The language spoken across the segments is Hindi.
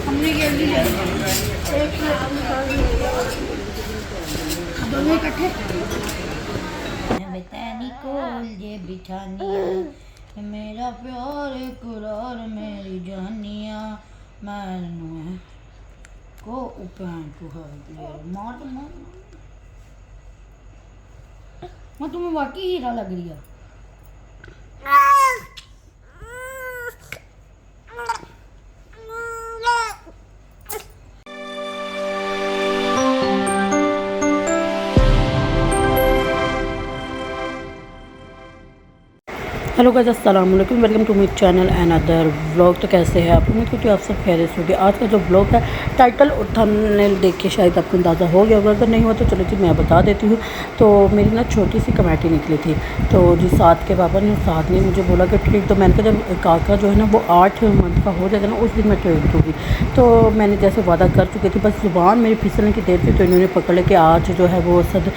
हमने ये भी लिया एक दोनों इकट्ठे बतानी कोल ये बिठानिया मेरा प्यार कुरार मेरी जानिया मैनू को उपैन को है मार मैं तुम्हें वाकई हीरा लग रही है। हेलो गाइस, अस्सलाम वालेकुम, welcome to my channel and other vlog. तो कैसे हैं आप? उम्मीद करती हूँ आप सब खैरियत होंगे। आज का जो व्लॉग है टाइटल और थंबनेल देख के शायद आपको अंदाज़ा हो गया होगा, अगर नहीं हुआ तो चलो जी मैं बता देती हूँ। तो मेरी ना छोटी सी कमेटी निकली थी, तो जी साथ के पापा ने साथ ने मुझे बोला कि ट्रीट, तो मैंने कहा जब काका जो है ना वो 8 मंथ का हो जाएगा ना उस दिन मैं ट्रीट दूँगी। तो मैंने जैसे वादा कर चुकी थी, बस ज़ुबान मेरी फिसलने की देर थी, तो इन्होंने पकड़ ले कि आज जो है वो सद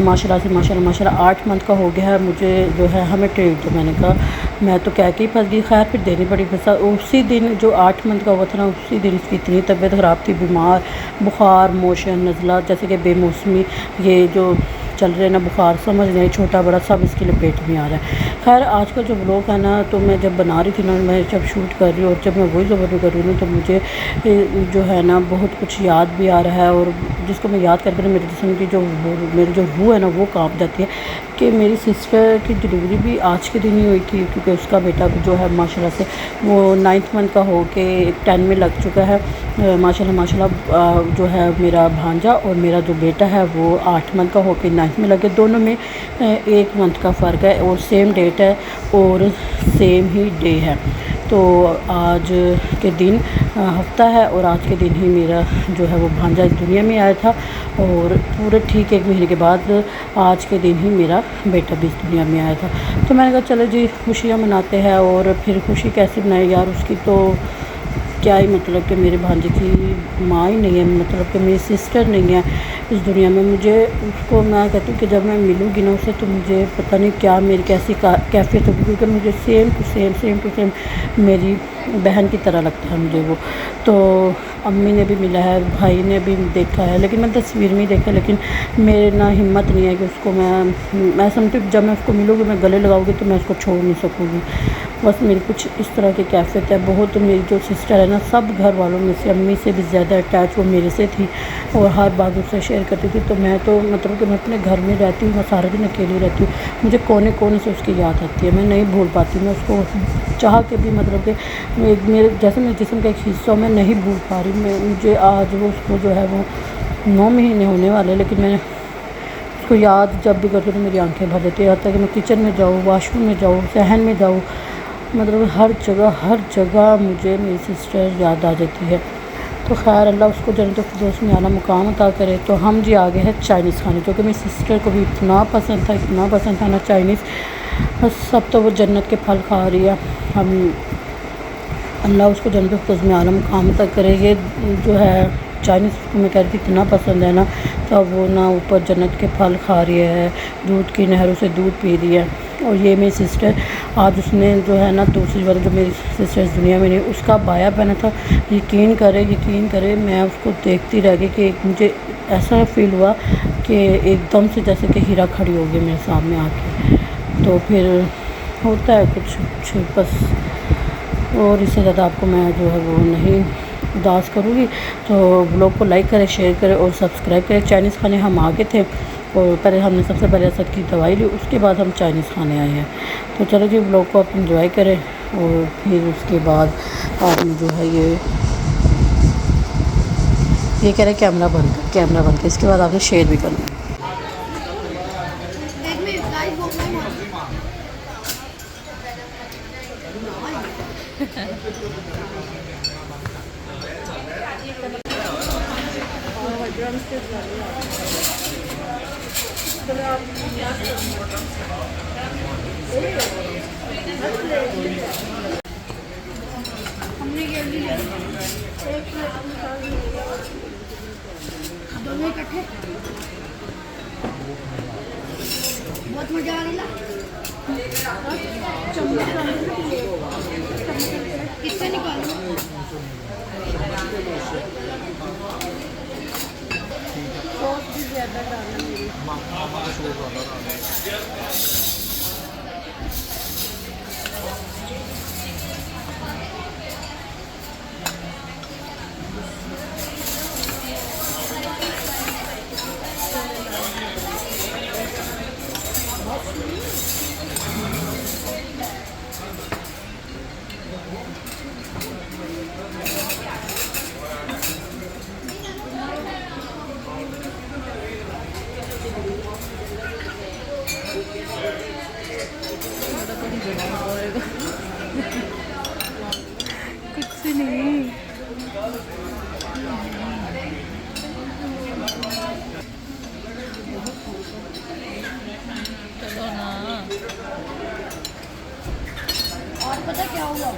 माशाल्लाह से माशाल्लाह 8 मंथ का हो गया है, मुझे जो है हमें ट्रीट दो। मैंने कहा मैं तो कह के ही फंस गई। खैर फिर देनी पड़ी। बस उसी दिन जो 8 मंथ का हुआ था ना उसी दिन इसकी इतनी तबीयत ख़राब थी, बीमार, बुखार, मोशन, नज़ला, जैसे कि बेमौसमी ये जो चल रहे ना बुखार समझ नहीं, छोटा बड़ा सब इसके लपेट में आ रहा है। खैर आज का जो व्लॉग है ना, तो मैं जब बना रही थी ना, मैं जब शूट कर रही हूँ और जब मैं वॉइस ओवर भी कर रही हूँ ना, तो मुझे जो है ना बहुत कुछ याद भी आ रहा है, और जिसको मैं याद करके ना मेरे जिस्म की जो मेरी जो रूह है ना वो काँप जाती है कि मेरी सिस्टर की डिलीवरी भी आज के दिन ही हुई थी, क्योंकि उसका बेटा जो है माशाल्लाह से वो 9th मंथ का हो के 10 में लग चुका है। माशाल्लाह जो है मेरा भांजा और मेरा जो बेटा है वो 8 मंथ का हो के 9th में लगे। दोनों में 1 मंथ का फ़र्क है और सेम डेट है और सेम ही डे है। तो आज के दिन हफ्ता है और आज के दिन ही मेरा जो है वो भांजा इस दुनिया में आया था, और पूरे ठीक 1 महीने के बाद आज के दिन ही मेरा बेटा भी इस दुनिया में आया था। तो मैंने कहा चलो जी खुशियाँ मनाते हैं। और फिर खुशी कैसे मनाए यार, उसकी तो क्या ही मतलब कि मेरे भांजे की माँ ही नहीं है, मतलब कि मेरी सिस्टर नहीं है इस दुनिया में। मुझे उसको मैं कहती हूँ कि जब मैं मिलूँगी ना उससे तो मुझे पता नहीं क्या मेरी कैसी कैफियत होगी, क्योंकि मुझे सेम टू सेम मेरी बहन की तरह लगता है मुझे वो। तो अम्मी ने भी मिला है, भाई ने भी देखा है, लेकिन मैं तस्वीर में ही देखा, लेकिन मेरे ना हिम्मत नहीं है कि उसको मैं समझती हूँ जब मैं उसको मिलूँगी मैं गले लगाऊँगी तो मैं उसको छोड़ नहीं सकूँगी। बस मेरी कुछ इस तरह की कैफियत है। बहुत मेरी जो सिस्टर है ना, सब घर वालों में से अम्मी से भी ज़्यादा अटैच वो मेरे से थी और हर बात उससे शेयर करती थी। तो मैं तो मतलब कि मैं अपने घर में रहती हूँ, मैं सारा दिन अकेली रहती हूँ, मुझे कोने कोने से उसकी याद आती है, मैं नहीं भूल पाती। मैं उसको चाह के भी मतलब कि मेरे जैसे मेरे जिस्म का एक हिस्सा मैं नहीं भूल पा रही। मुझे आज वो उसको जो है वो 9 महीने होने वाले, लेकिन मैं उसको याद जब भी करती हूँ तो मेरी आंखें भर जाती है। यहाँ तक कि मैं किचन में जाऊँ, वाशरूम में जाऊँ, सहन में जाऊँ, मतलब हर जगह मुझे मेरी सिस्टर याद आ जाती है। तो खैर अल्लाह उसको जन्नत फिरदौस में आला मुकाम अता करे। तो हम जी आ गए हैं चाइनीज़ खाने, जो कि मेरी सिस्टर को भी इतना पसंद था ना चाइनीज़, बस सब तो वो जन्नत के फल खा रही है। हम अल्लाह उसको जन्नत फिरदौस में आला मुकाम अता करे। ये जो है चाइनीज़ को मैं कह रही थी इतना पसंद है ना, तो वो ना ऊपर जन्नत के फल खा रही है, दूध की नहरों से दूध पी रही है। और ये मेरी सिस्टर आज उसने जो है ना दूसरी बार जो मेरी सिस्टर इस दुनिया में नहीं, उसका बाया पहना था। यकीन करे मैं उसको देखती रह गई कि मुझे ऐसा फ़ील हुआ कि एकदम से जैसे कि हीरा खड़ी हो गई मेरे सामने आके। तो फिर होता है कुछ बस, और इससे ज़्यादा आपको मैं जो है वो नहीं उदास करूँगी। तो ब्लॉग को लाइक करें, शेयर करें और सब्सक्राइब करें। चाइनीज़ खाने हम आगे थे और पहले हमने सबसे पहले असद की दवाई ली, उसके बाद हम चाइनीज़ खाने आए हैं। तो चलो जी ब्लॉग को आप इंजॉय करें, और फिर उसके बाद आपने जो है ये कह रहे कैमरा बंद कर, इसके बाद आपने शेयर भी करना है। हमने ये भी लिया एक दोनों इकट्ठे, बहुत मज़ा आ रहा है। किससे निकालो चलो ना। और पता क्या हुआ?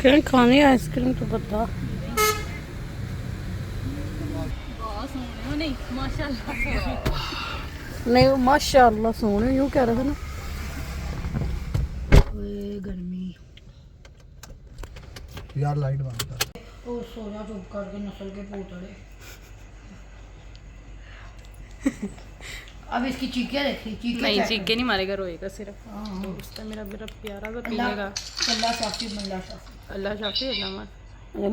क्या खानी है आइसक्रीम तो बता। नहीं माशाल्लाह। नहीं माशाल्लाह सोने यूँ कह रहा था ना। गर्मी यार लाइट बंद कर। ओ सोना चुप करके नस्ल के पोतड़े। अब इसकी चीखें देखी, चीखें नहीं चीखे नहीं मारेगा, रोएगा सिर्फ। तो उसका मेरा प्यारा सा पीलेगा। अल्लाह शाफी मल्ला शाफी। अल्लाह शाफी अल्लाह मान।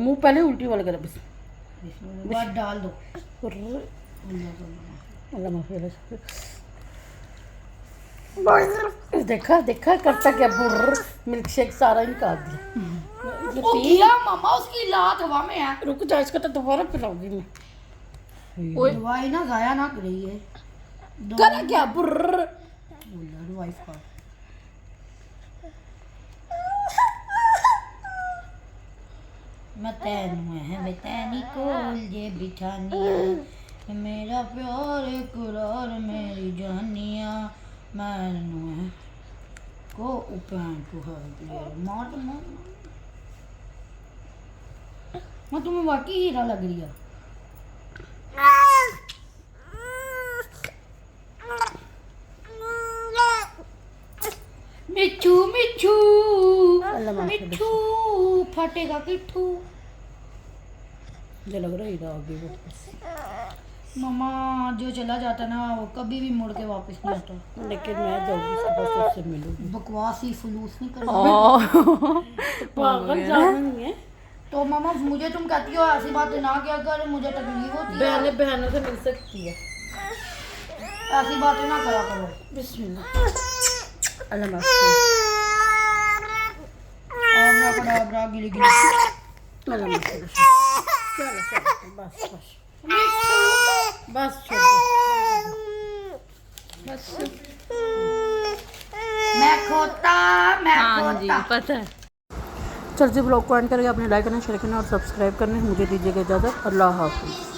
मुंह पहले उल्टी वाला कर बस बात डाल दो। अल्लाह माफी अल्लाह शाफी। देखा देखा करता क्या बुर्र। मिल्क शेक सारा निकाल दिया। वो किया मामा, उसकी लात हवा में है। रुक जा, इसका तो दोबारा पिलाऊंगी मैं। दवाई ना गाया ना रही है। करा क्या बुर्र। दवाई खा। मैं तेनू है वे तैनी कोल जे बिछानिया, मेरा प्यार करार मेरी जानिया, मैनू है को उपैन को है मार तो मार। मैं तुम्हें वाकई हीरा लग रही है। मिठू मिठू मिठू फटेगा किट्ठू। मुझे लग रहा है हीरा आगे वो। मामा जो चला जाता ना वो कभी भी मुड़ के वापस नहीं आता। लेकिन मैं जाऊंगी उसके पास, उससे मिलूंगी। बकवास ही फुलूस नहीं कर। पागल जानी है। तो मामा मुझे तुम कहती हो ऐसी बातें ना किया कर, मुझे तकलीफ होती है। बहनें बहनों से मिल सकती है। ऐसी बातें ना करा करो। बिस्मिल्लाह। अल्लाह माफ आबरा कडाबरा गिली गिली। अल्लाह माफ चलो चलो बस बस बस छोड़ बस। मैं खोता मैं हाँ जी खोता। पता है। चल जी ब्लॉग को एंड करके अपने लाइक करना, शेयर करना और सब्सक्राइब करना। मुझे दीजिएगा इजाज़त। अल्लाह हाफिज़।